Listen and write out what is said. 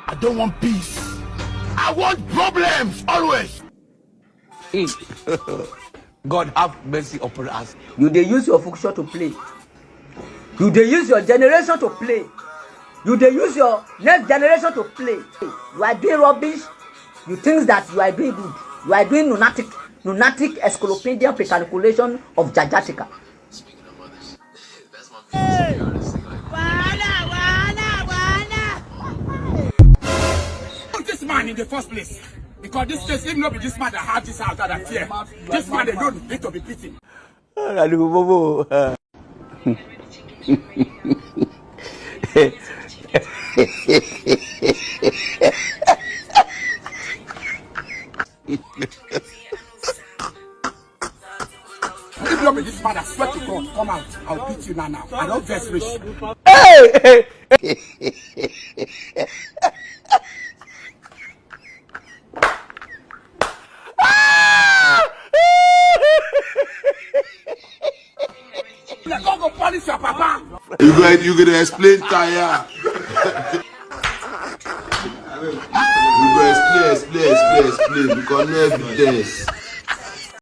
I don't want peace. I want problems always. God have mercy upon us. You dey use your function to play. You dey use your generation to play. You dey use your next generation to play. You are doing rubbish. You think that you are doing good. You are doing lunatic encyclopedia pre-calculation of Jajatica. This man in the first place, because this case him not be this man that had this house that fear. This man they don't need to be pitied. If you be this man, I swear to God, come out. I'll beat you now. I don't vex rich. Hey! Go punish your papa. You gonna explain tire. You go explain because no evidence.